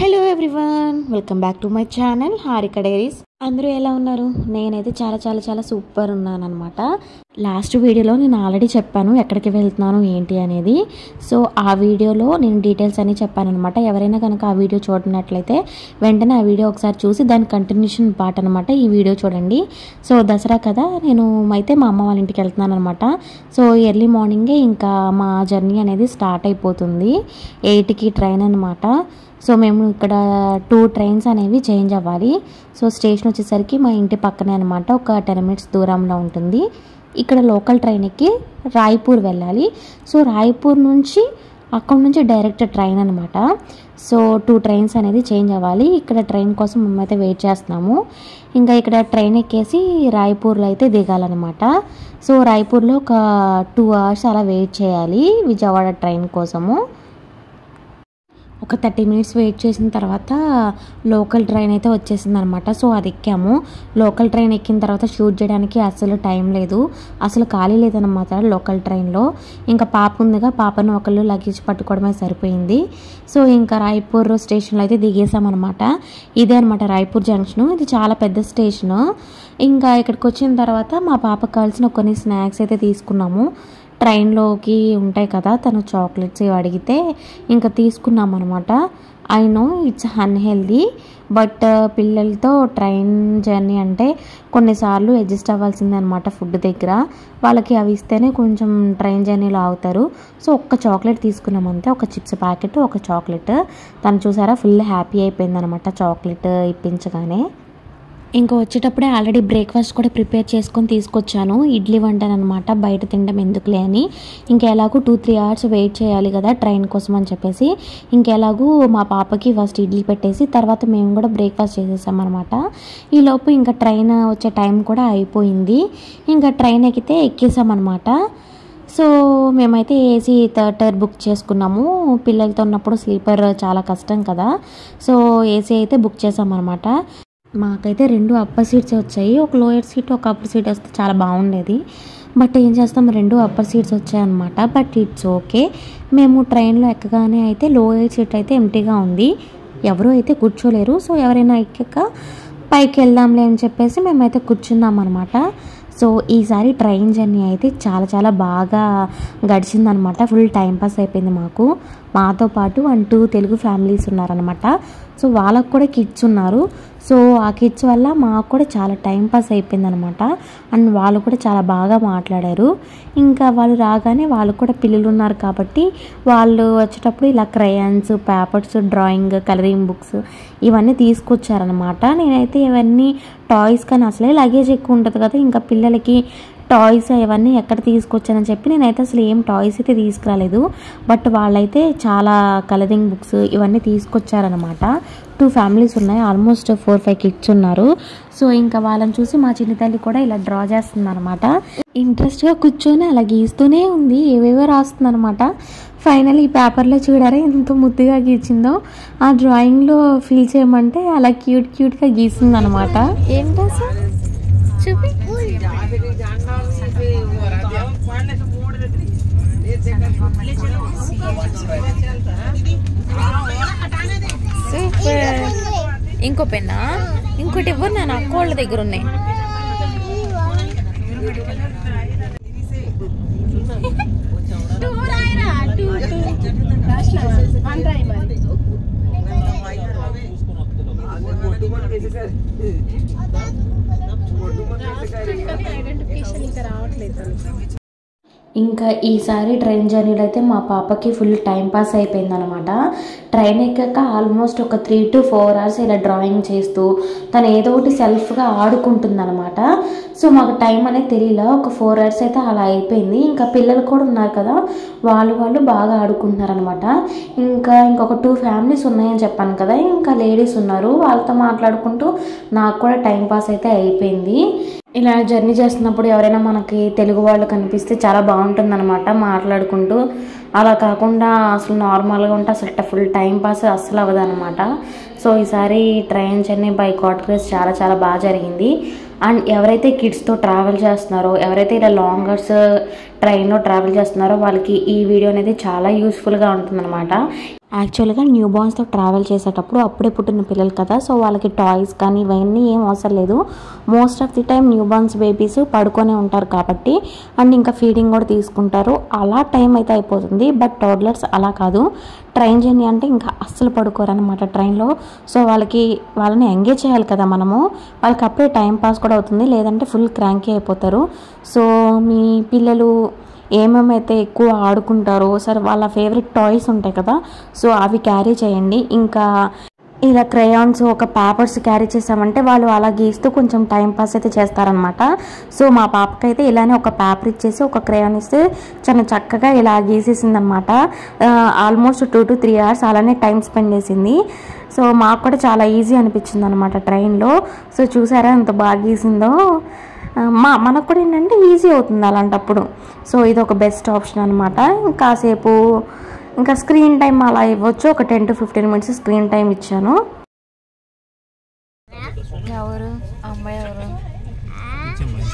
Hello everyone, welcome back to my channel Harika diaries. అందరూ ఎలా ఉన్నారు? నేనైతే చాలా చాలా చాలా సూపర్ ఉన్నాను అనమాట. లాస్ట్ వీడియోలో నేను ఆల్రెడీ చెప్పాను ఎక్కడికి వెళ్తున్నాను ఏంటి అనేది. సో ఆ వీడియోలో నేను డీటెయిల్స్ అన్నీ చెప్పాను అనమాట. ఎవరైనా కనుక ఆ వీడియో చూడనట్లయితే వెంటనే ఆ వీడియో ఒకసారి చూసి దాని కంటిన్యూషన్ పార్ట్ అనమాట ఈ వీడియో చూడండి. సో దసరా కదా, నేను అయితే మా అమ్మ వాళ్ళ ఇంటికి వెళ్తున్నాను అనమాట. సో ఎర్లీ మార్నింగే ఇంకా మా జర్నీ అనేది స్టార్ట్ అయిపోతుంది. 8కి ట్రైన్ అనమాట. సో మేము ఇక్కడ 2 ట్రైన్స్ అనేవి చేంజ్ అవ్వాలి. సో స్టేషన్ వచ్చేసరికి మా ఇంటి పక్కనే అనమాట, ఒక 10 minutes దూరంలో ఉంటుంది. ఇక్కడ లోకల్ ట్రైన్ ఎక్కి రాయ్పూర్ వెళ్ళాలి. సో రాయ్పూర్ నుంచి అక్కడ నుంచి డైరెక్ట్ ట్రైన్ అనమాట. సో 2 ట్రైన్స్ అనేది చేంజ్ అవ్వాలి. ఇక్కడ ట్రైన్ కోసం మేమైతే వెయిట్ చేస్తున్నాము. ఇంకా ఇక్కడ ట్రైన్ ఎక్కేసి రాయ్పూర్లో అయితే దిగాలన్నమాట. సో రాయ్పూర్లో ఒక 2 hours అలా వెయిట్ చేయాలి విజయవాడ ట్రైన్ కోసము. ఒక 30 minutes వెయిట్ చేసిన తర్వాత లోకల్ ట్రైన్ అయితే వచ్చేసింది అనమాట. సో అది ఎక్కాము. లోకల్ ట్రైన్ ఎక్కిన తర్వాత షూట్ చేయడానికి అసలు టైం లేదు, అసలు ఖాళీ లేదన్నమాట లోకల్ ట్రైన్లో. ఇంకా పాప ఉందిగా, పాపను ఒకళ్ళు లగేజ్ పట్టుకోవడమే సరిపోయింది. సో ఇంకా రాయ్పూర్ స్టేషన్లో అయితే దిగేసామన్నమాట. ఇదే అనమాట రాయ్పూర్ జంక్షను. ఇది చాలా పెద్ద స్టేషను. ఇంకా ఇక్కడికి వచ్చిన తర్వాత మా పాపకు కావాల్సిన కొన్ని స్నాక్స్ అయితే తీసుకున్నాము. ట్రైన్లోకి ఉంటాయి కదా, తను చాక్లెట్స్ అడిగితే ఇంకా తీసుకున్నాం అనమాట. I know it's unhealthy, but పిల్లలతో ట్రైన్ జర్నీ అంటే కొన్నిసార్లు అడ్జస్ట్ అవ్వాల్సిందే అనమాట. ఫుడ్ దగ్గర వాళ్ళకి అవి ఇస్తేనే కొంచెం ట్రైన్ జర్నీలో ఆగుతారు. సో ఒక్క చాక్లెట్ తీసుకున్నాం అంతే, ఒక చిప్స్ ప్యాకెట్, ఒక చాక్లెట్. తను చూసారా ఫుల్ హ్యాపీ అయిపోయింది అనమాట చాక్లెట్ ఇప్పించగానే. ఇంకా వచ్చేటప్పుడే ఆల్రెడీ బ్రేక్ఫాస్ట్ కూడా ప్రిపేర్ చేసుకొని తీసుకొచ్చాను. ఇడ్లీ వంటాను అనమాట, బయట తినడం ఎందుకులే అని. ఇంకా ఎలాగూ 2-3 hours వెయిట్ చేయాలి కదా ట్రైన్ కోసం అని చెప్పేసి ఇంకెలాగూ మా పాపకి ఫస్ట్ ఇడ్లీ పెట్టేసి తర్వాత మేము కూడా బ్రేక్ఫాస్ట్ చేసేసామన్నమాట. ఈలోపు ఇంకా ట్రైన్ వచ్చే టైం కూడా అయిపోయింది. ఇంకా ట్రైన్ ఎక్కేసామన్నమాట. సో మేమైతే ఏసీ 3rd tier బుక్ చేసుకున్నాము. పిల్లలతో ఉన్నప్పుడు స్లీపర్ చాలా కష్టం కదా. సో ఏసీ అయితే బుక్ చేసామన్నమాట. మాకైతే 2 అప్పర్ సీట్స్ వచ్చాయి. ఒక లోయర్ సీట్, ఒక అప్పర్ సీట్ వస్తే చాలా బాగుండేది. బట్ ఏం చేస్తాం, 2 అప్పర్ సీట్స్ వచ్చాయన్నమాట. But it's okay. మేము ట్రైన్లో ఎక్కగానే అయితే లోయర్ సీట్ అయితే ఎంటీగా ఉంది, ఎవరు అయితే కూర్చోలేరు. సో ఎవరైనా ఎక్కాక పైకి వెళ్దాంలే అని చెప్పేసి మేమైతే కూర్చున్నాం అనమాట. సో ఈసారి ట్రైన్ జర్నీ అయితే చాలా చాలా బాగా గడిచిందనమాట. ఫుల్ టైంపాస్ అయిపోయింది మాకు. మాతో పాటు 2 తెలుగు ఫ్యామిలీస్ ఉన్నారనమాట. సో వాళ్ళకు కూడా కిడ్స్ ఉన్నారు. సో ఆ కిడ్స్ వల్ల మాకు కూడా చాలా టైంపాస్ అయిపోయింది అనమాట. అండ్ వాళ్ళు కూడా చాలా బాగా మాట్లాడారు. ఇంకా వాళ్ళు రాగానే వాళ్ళు కూడా పిల్లలు ఉన్నారు కాబట్టి వాళ్ళు వచ్చేటప్పుడు ఇలా crayons, papers, drawing, colouring books ఇవన్నీ తీసుకొచ్చారనమాట. నేనైతే ఇవన్నీ టాయ్స్ కానీ అసలే లగేజ్ ఎక్కువ ఉంటుంది కదా, ఇంకా పిల్లలకి టాయ్స్ ఇవన్నీ ఎక్కడ తీసుకొచ్చానని చెప్పి నేనైతే అసలు ఏం టాయ్స్ అయితే తీసుకురాలేదు. బట్ వాళ్ళైతే చాలా కలరింగ్ బుక్స్ ఇవన్నీ తీసుకొచ్చారనమాట. 2 ఫ్యామిలీస్ ఉన్నాయి, ఆల్మోస్ట్ 4-5 కిడ్స్ ఉన్నారు. సో ఇంకా వాళ్ళని చూసి మా చిన్న తల్లి కూడా ఇలా డ్రా చేస్తుంది అనమాట. ఇంట్రెస్ట్గా కూర్చొని అలా గీస్తూనే ఉంది, ఏవేవో రాస్తుంది అనమాట. ఫైనల్ ఈ పేపర్లో చూడారా ఎంత ముద్దుగా గీచిందో. ఆ డ్రాయింగ్లో ఫీల్ చేయమంటే అలా క్యూట్గా గీస్తుంది అనమాట. ఏంటో సార్ చూపి. సూపర్. ఇంకో పెన్నా, ఇంకోటి ఇవ్వరు, నా అక్కోళ్ళ దగ్గర ఉన్నాయి. ఇంకా ఈసారి ట్రైన్ జర్నీలో అయితే మా పాపకి ఫుల్ టైం పాస్ అయిపోయింది అనమాట. ట్రైన్ ఎక్కాక ఆల్మోస్ట్ ఒక 3-4 hours ఇలా డ్రాయింగ్ చేస్తూ తను ఏదో ఒకటి సెల్ఫ్గా ఆడుకుంటుంది అనమాట. సో మాకు టైం అనేది తెలియలా, ఒక 4 hours అయితే అలా అయిపోయింది. ఇంకా పిల్లలు కూడా ఉన్నారు కదా, వాళ్ళు బాగా ఆడుకుంటున్నారు అనమాట. ఇంకొక 2 ఫ్యామిలీస్ ఉన్నాయని చెప్పాను కదా, ఇంకా లేడీస్ ఉన్నారు, వాళ్ళతో మాట్లాడుకుంటూ నాకు కూడా టైం పాస్ అయితే అయిపోయింది. ఇలా జర్నీ చేస్తున్నప్పుడు ఎవరైనా మనకి తెలుగు వాళ్ళు కనిపిస్తే చాలా బాగుంటుంది అనమాట మాట్లాడుకుంటూ. అలా కాకుండా అసలు నార్మల్గా ఉంటే అసలు ఫుల్ టైం పాస్ అస్సలు అవ్వదు అనమాట. సో ఈసారి train journey by cart race చాలా చాలా బాగా జరిగింది. అండ్ ఎవరైతే కిడ్స్తో ట్రావెల్ చేస్తున్నారో, ఎవరైతే ఇలా లాంగర్స్ ట్రైన్లో ట్రావెల్ చేస్తున్నారో వాళ్ళకి ఈ వీడియో అనేది చాలా యూస్ఫుల్గా ఉంటుందన్నమాట. యాక్చువల్గా న్యూ బార్న్స్తో ట్రావెల్ చేసేటప్పుడు అప్పుడే పుట్టిన పిల్లలు కదా, సో వాళ్ళకి టాయ్స్ కానీ ఇవన్నీ ఏం అవసరం లేదు. Most of the time newborns babies పడుకొనే ఉంటారు కాబట్టి, అండ్ ఇంకా ఫీడింగ్ కూడా తీసుకుంటారు, అలా టైం అయితే అయిపోతుంది. బట్ టోడ్లర్స్ అలా కాదు, ట్రైన్ జర్నీ అంటే ఇంకా అస్సలు పడుకోరు అనమాట ట్రైన్లో. సో వాళ్ళని ఎంగేజ్ చేయాలి కదా మనము, వాళ్ళకి అప్పుడే టైం పాస్ కూడా అవుతుంది, లేదంటే ఫుల్ క్రాంకీ అయిపోతారు. సో మీ పిల్లలు ఏమేమైతే ఎక్కువ ఆడుకుంటారో సరే వాళ్ళ ఫేవరెట్ టాయ్స్ ఉంటాయి కదా, సో అవి క్యారీ చేయండి. ఇంకా ఇలా క్రేయాన్స్ ఒక పేపర్స్ క్యారీ చేసామంటే వాళ్ళు అలా గీస్తూ కొంచెం టైం పాస్ అయితే చేస్తారనమాట. సో మా పాపకైతే ఇలానే ఒక పేపర్ ఇచ్చేసి ఒక క్రేయాన్ ఇస్తే చాలా చక్కగా ఇలా గీసేసింది అనమాట. ఆల్మోస్ట్ 2 to 3 hours అలానే టైం స్పెండ్ చేసింది. సో మాకు కూడా చాలా ఈజీ అనిపించింది అనమాట ట్రైన్లో. సో చూసారా ఎంత బాగా గీసిందో. మనకు కూడా ఏంటంటే ఈజీ అవుతుంది అలాంటప్పుడు. సో ఇది ఒక బెస్ట్ ఆప్షన్ అనమాట. కాసేపు ఇంకా స్క్రీన్ టైం అలా ఇవ్వచ్చు, ఒక 10 to 15 minutes స్క్రీన్ టైం ఇచ్చాను. ఎవరు అమ్మాయి?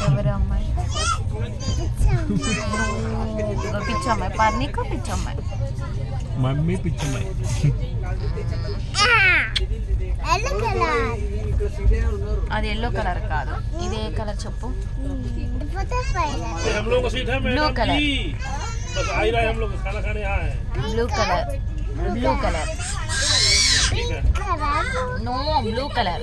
ఎవరు అమ్మాయి? పిచ్చమ్మాయి. పర్ణిక పిచ్చమ్మాయి. మమ్మీ పిచ్చమ్మాయి. అది ఎల్లో కలర్ కాదు, ఇది ఏ కలర్ చెప్పు? Blue colour. Blue colour. Blue colour. No blue colour.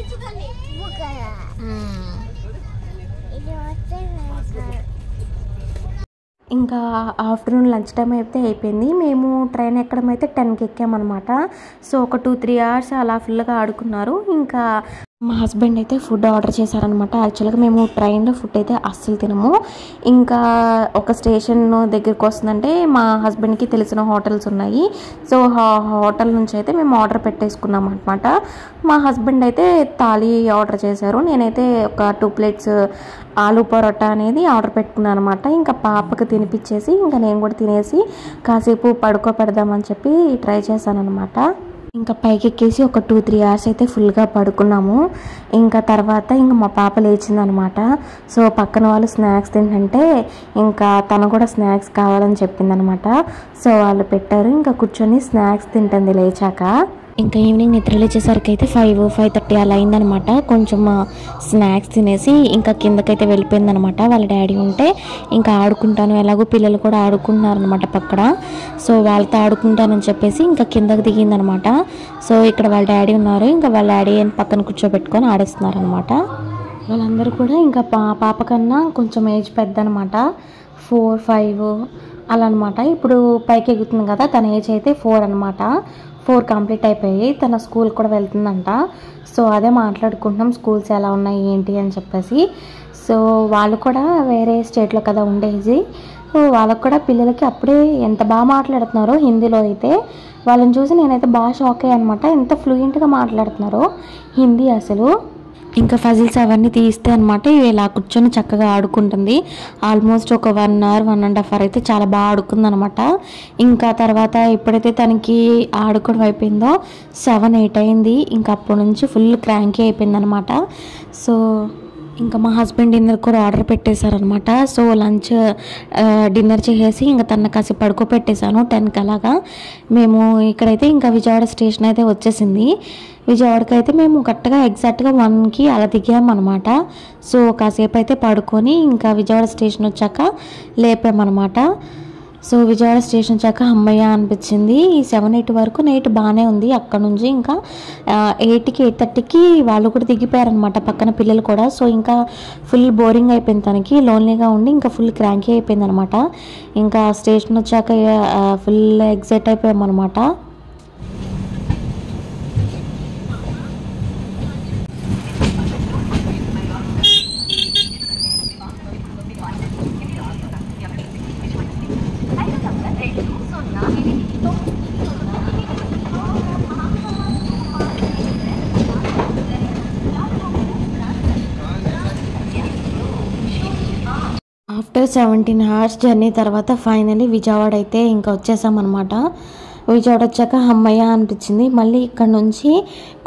ఇంకా ఆఫ్టర్నూన్ లంచ్ టైం అయితే అయిపోయింది. మేము ట్రైన్ ఎక్కడం అయితే 10కి ఎక్కామన్నమాట. సో ఒక 2-3 hours అలా ఫుల్గా ఆడుకున్నారు. ఇంకా మా హస్బెండ్ అయితే ఫుడ్ ఆర్డర్ చేశారనమాట. యాక్చువల్గా మేము ట్రైన్లో ఫుడ్ అయితే అస్సలు తినము. ఇంకా ఒక స్టేషన్ దగ్గరికి వస్తుందంటే మా హస్బెండ్కి తెలిసిన హోటల్స్ ఉన్నాయి. సో హోటల్ నుంచి అయితే మేము ఆర్డర్ పెట్టేసుకున్నాం అనమాట. మా హస్బెండ్ అయితే థాలీ ఆర్డర్ చేశారు, నేనైతే ఒక 2 plates ఆలూ పరోటా అనేది ఆర్డర్ పెట్టుకున్నాను అనమాట. ఇంకా పాపకు తినిపించేసి ఇంకా నేను కూడా తినేసి కాసేపు పడుకోపెడదామని చెప్పి ట్రై చేశాను అనమాట. ఇంకా పైకి ఎక్కేసి ఒక 2-3 hours అయితే ఫుల్గా పడుకున్నాము. ఇంకా తర్వాత ఇంకా మా పాప లేచిందనమాట. సో పక్కన వాళ్ళు స్నాక్స్ తింటుంటే ఇంకా తను కూడా స్నాక్స్ కావాలని చెప్పిందనమాట. సో వాళ్ళు పెట్టారు, ఇంకా కూర్చొని స్నాక్స్ తింటుంది లేచాక. ఇంకా ఈవినింగ్ నిద్రలేచేసరికి అయితే 5-5:30 అలా అయిందనమాట. కొంచెం స్నాక్స్ తినేసి ఇంకా కిందకైతే వెళ్ళిపోయిందనమాట. వాళ్ళ డాడీ ఉంటే ఇంకా ఆడుకుంటాను, ఎలాగో పిల్లలు కూడా ఆడుకుంటున్నారనమాట పక్కన. సో వాళ్ళతో ఆడుకుంటానని చెప్పేసి ఇంకా కిందకి దిగిందనమాట. సో ఇక్కడ వాళ్ళ డాడీ ఉన్నారు, ఇంకా వాళ్ళ డాడీ పక్కన కూర్చోబెట్టుకొని ఆడిస్తున్నారనమాట. వాళ్ళందరూ కూడా ఇంకా పాప కన్నా కొంచెం ఏజ్ పెద్ద అనమాట, 4-5 అలా అనమాట. ఇప్పుడు పైకి ఎగుతుంది కదా, తన ఏజ్ అయితే 4 అనమాట. 4 కంప్లీట్ అయిపోయి తన స్కూల్ కూడా వెళ్తుందంట. సో అదే మాట్లాడుకుంటున్నాం స్కూల్స్ ఎలా ఉన్నాయి ఏంటి అని చెప్పేసి. సో వాళ్ళు కూడా వేరే స్టేట్లో కదా ఉండేది. సో వాళ్ళకు కూడా పిల్లలకి అప్పుడే ఎంత బాగా మాట్లాడుతున్నారో హిందీలో అయితే. వాళ్ళని చూసి నేనైతే బాగా షాక్ అయ్యాను అనమాట, ఎంత ఫ్లూయెంట్గా మాట్లాడుతున్నారో హిందీ అసలు. ఇంకా ఫజిల్స్ అవన్నీ తీస్తే అనమాట ఇలా కూర్చొని చక్కగా ఆడుకుంటుంది. ఆల్మోస్ట్ ఒక 1 hour 1.5 hour అయితే చాలా బాగా ఆడుకుంది అనమాట. ఇంకా తర్వాత ఎప్పుడైతే తనకి ఆడుకోవడం అయిపోయిందో 7-8 అయింది. ఇంకా అప్పటి నుంచి ఫుల్ క్రాంకీ అయిపోయింది అనమాట. సో ఇంకా మా హస్బెండ్ డిన్నర్ కూడా ఆర్డర్ పెట్టేశారనమాట. సో డిన్నర్ చేసేసి ఇంకా తన కాసేపు పడుకోపెట్టేశాను 10కి అలాగా. మేము ఇక్కడైతే ఇంకా విజయవాడ స్టేషన్ అయితే వచ్చేసింది. విజయవాడకి అయితే మేము కరెక్ట్గా ఎగ్జాక్ట్గా 1కి అలా దిగామన్నమాట. సో కాసేపు అయితే పడుకొని ఇంకా విజయవాడ స్టేషన్ వచ్చాక లేపామన్నమాట. సో విజయవాడ స్టేషన్ వచ్చాక అమ్మయ్య అనిపించింది. ఈ 7-8 వరకు నైట్ బాగానే ఉంది. అక్కడ నుంచి ఇంకా 8కి 8:30కి వాళ్ళు కూడా దిగిపోయారనమాట, పక్కన పిల్లలు కూడా. సో ఇంకా ఫుల్ బోరింగ్ అయిపోయింది తనకి, లోన్లీగా ఉండి ఇంకా ఫుల్ క్రాంకీ అయిపోయింది అనమాట. ఇంకా స్టేషన్ వచ్చాక ఫుల్ ఎగ్జైట్ అయిపోయామన్నమాట. ఆఫ్టర్ 17 hours జర్నీ తర్వాత ఫైనలీ విజయవాడ అయితే ఇంకా వచ్చేసామన్నమాట. విజయవాడ వచ్చాక అమ్మయ్య అనిపించింది. మళ్ళీ ఇక్కడ నుంచి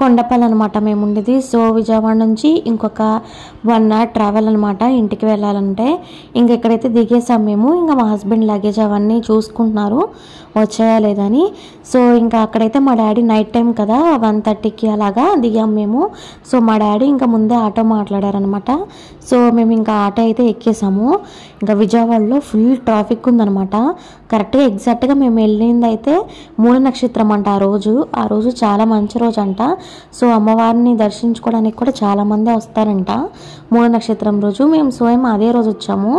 కొండపల్లి అనమాట మేము ఉండేది. సో విజయవాడ నుంచి ఇంకొక 1 hour ట్రావెల్ అనమాట ఇంటికి వెళ్ళాలంటే. ఇంక ఇక్కడైతే దిగేసాం మేము. ఇంకా మా హస్బెండ్ లగేజ్ అవన్నీ చూసుకుంటున్నారు వచ్చాయా లేదని. సో ఇంకా అక్కడైతే మా డాడీ నైట్ టైం కదా 1:30కి అలాగా దిగాం మేము. సో మా డాడీ ఇంకా ముందే ఆటో మాట్లాడారనమాట. సో మేము ఇంకా ఆటో అయితే ఎక్కేసాము. ఇంకా విజయవాడలో ఫుల్ ట్రాఫిక్ ఉందనమాట. కరెక్ట్గా ఎగ్జాక్ట్గా మేము వెళ్ళింది అయితే 3 నక్షత్రం అంట ఆ రోజు చాలా మంచి రోజు అంట. సో అమ్మవారిని దర్శించుకోవడానికి కూడా చాలామంది వస్తారంట 3 నక్షత్రం రోజు. మేము స్వయం అదే రోజు వచ్చాము.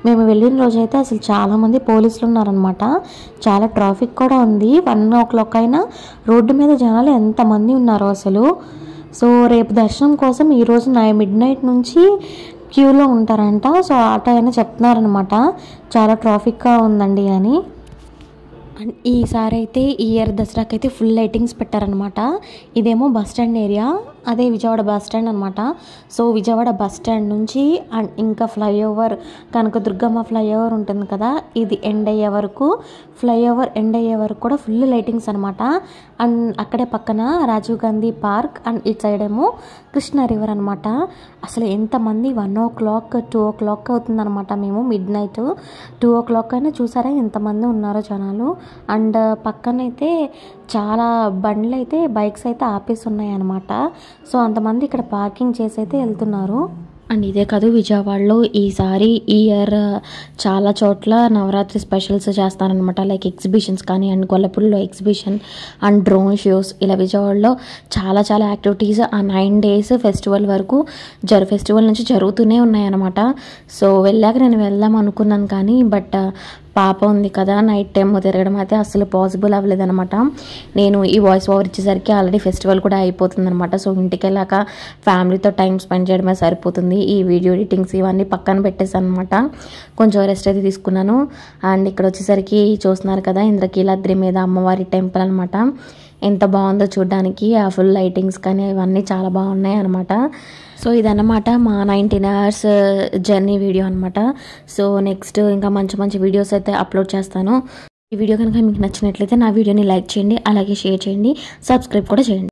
మేము వెళ్ళిన రోజు అయితే అసలు చాలామంది పోలీసులు ఉన్నారనమాట. చాలా ట్రాఫిక్ కూడా ఉంది. 1 o'clock అయినా రోడ్డు మీద జనాలు ఎంతమంది ఉన్నారో అసలు. సో రేపు దర్శనం కోసం ఈరోజు midnight నుంచి క్యూలో ఉంటారంట. సో ఆటో అయినా చెప్తున్నారనమాట చాలా ట్రాఫిక్గా ఉందండి అని. అండ్ ఈసారి అయితే ఈ ఇయర్ దసరాకి అయితే ఫుల్ లైటింగ్స్ పెట్టారనమాట. ఇదేమో బస్ స్టాండ్ ఏరియా, అదే విజయవాడ బస్ స్టాండ్ అనమాట. సో విజయవాడ బస్ స్టాండ్ నుంచి అండ్ ఇంకా ఫ్లైఓవర్ కనకదుర్గమ్మ ఫ్లైఓవర్ ఉంటుంది కదా, ఇది ఎండ్ అయ్యే వరకు, ఫ్లైఓవర్ ఎండ్ అయ్యే వరకు కూడా ఫుల్ లైటింగ్స్ అనమాట. అండ్ అక్కడే పక్కన రాజీవ్ గాంధీ పార్క్ అండ్ ఇటు సైడ్ ఏమో కృష్ణా రివర్ అనమాట. అసలు ఎంతమంది 1 o'clock 2 o'clock అవుతుందన్నమాట. మేము midnight 2 o'clock అయినా చూసారా ఎంతమంది ఉన్నారో జనాలు. అండ్ పక్కనైతే చాలా బండ్లు అయితే బైక్స్ అయితే ఆపేసి ఉన్నాయి అనమాట. సో అంతమంది ఇక్కడ పార్కింగ్ చేసి అయితే వెళ్తున్నారు. అండ్ ఇదే కాదు, విజయవాడలో ఈసారి ఈ ఇయర్ చాలా చోట్ల నవరాత్రి స్పెషల్స్ చేస్తారనమాట. లైక్ ఎగ్జిబిషన్స్ కానీ, అండ్ గొల్లపూడిలో ఎగ్జిబిషన్ అండ్ డ్రోన్ షోస్, ఇలా విజయవాడలో చాలా చాలా యాక్టివిటీస్ ఆ 9 days ఫెస్టివల్ వరకు ఫెస్టివల్ నుంచి జరుగుతూనే ఉన్నాయన్నమాట. సో వెళ్ళాక నేను వెళ్దాం అనుకున్నాను కానీ బట్ పాప ఉంది కదా, నైట్ టైం తిరగడం అయితే అసలు పాసిబుల్ అవ్వలేదన్నమాట. నేను ఈ వాయిస్ ఓవర్ ఇచ్చేసరికి ఆల్రెడీ ఫెస్టివల్ కూడా అయిపోతుందన్నమాట. సో ఇంటికి వెళ్ళాక ఫ్యామిలీతో టైం స్పెండ్ చేయడమే సరిపోతుంది. ఈ వీడియో ఎడిటింగ్స్ ఇవన్నీ పక్కన పెట్టేసాను అనమాట. కొంచెం రెస్ట్ అయితే తీసుకున్నాను. అండ్ ఇక్కడ వచ్చేసరికి చూస్తున్నారు కదా, ఇంద్రకీలాద్రి మీద అమ్మవారి టెంపుల్ అనమాట. ఎంత బాగుందో చూడడానికి. ఆ ఫుల్ లైటింగ్స్ కానీ ఇవన్నీ చాలా బాగున్నాయి అనమాట. సో ఇదన్నమాట మా 19 hours జర్నీ వీడియో అనమాట. సో నెక్స్ట్ ఇంకా మంచి మంచి వీడియోస్ అయితే అప్లోడ్ చేస్తాను. ఈ వీడియో కనుక మీకు నచ్చినట్లయితే నా వీడియోని లైక్ చేయండి, అలాగే షేర్ చేయండి, సబ్స్క్రైబ్ కూడా చేయండి.